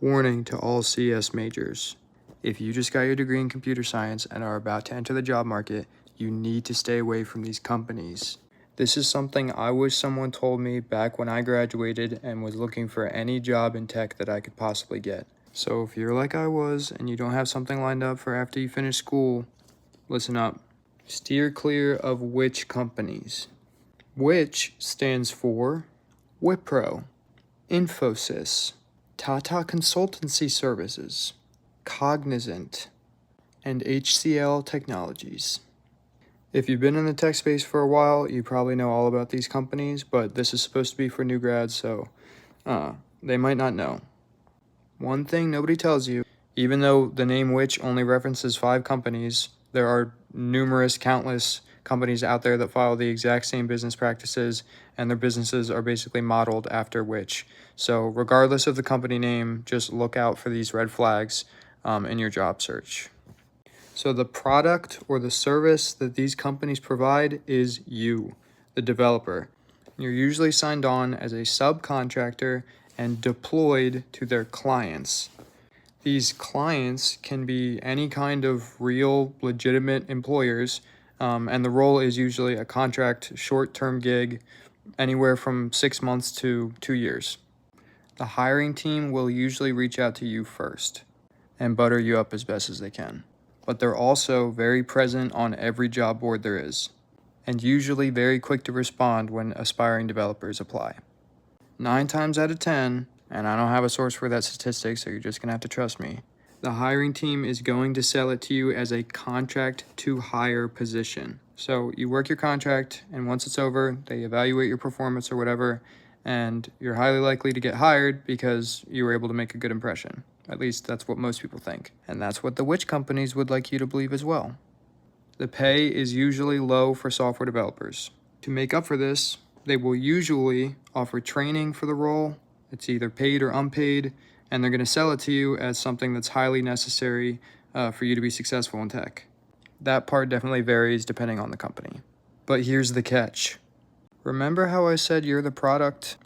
Warning to all CS majors. If you just got your degree in computer science and are about to enter the job market, you need to stay away from these companies. This is something I wish someone told me back when I graduated and was looking for any job in tech that I could possibly get. So if you're like I was and you don't have something lined up for after you finish school, listen up. Steer clear of which companies. Which stands for Wipro, Infosys, Tata Consultancy Services, Cognizant, and HCL Technologies. If you've been in the tech space for a while, you probably know all about these companies, but this is supposed to be for new grads, so they might not know. One thing nobody tells you, even though the name which only references 5 companies, there are countless companies out there that follow the exact same business practices, and their businesses are basically modeled after which. So regardless of the company name, just look out for these red flags in your job search. So the product or the service that these companies provide is you, the developer. You're usually signed on as a subcontractor and deployed to their clients. These clients can be any kind of real, legitimate employers, and the role is usually a contract, short-term gig, anywhere from 6 months to 2 years. The hiring team will usually reach out to you first and butter you up as best as they can. But they're also very present on every job board there is, and usually very quick to respond when aspiring developers apply. 9 times out of 10, and I don't have a source for that statistic, so you're just going to have to trust me, the hiring team is going to sell it to you as a contract to hire position. So you work your contract, and once it's over, they evaluate your performance or whatever, and you're highly likely to get hired because you were able to make a good impression. At least that's what most people think. And that's what the witch companies would like you to believe as well. The pay is usually low for software developers. To make up for this, they will usually offer training for the role. It's either paid or unpaid, and they're going to sell it to you as something that's highly necessary for you to be successful in tech. That part definitely varies depending on the company. But here's the catch. Remember how I said you're the product?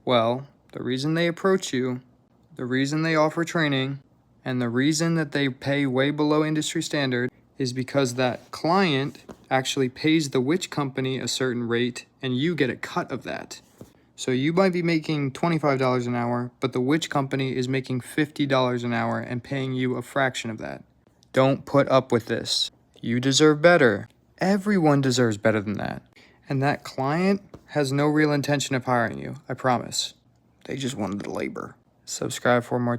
Well, the reason they approach you, the reason they offer training, and the reason that they pay way below industry standard is because that client actually pays the witch company a certain rate and you get a cut of that. So you might be making $25 an hour, but the witch company is making $50 an hour and paying you a fraction of that. Don't put up with this. You deserve better. Everyone deserves better than that. And that client has no real intention of hiring you, I promise. They just wanted the labor. Subscribe for more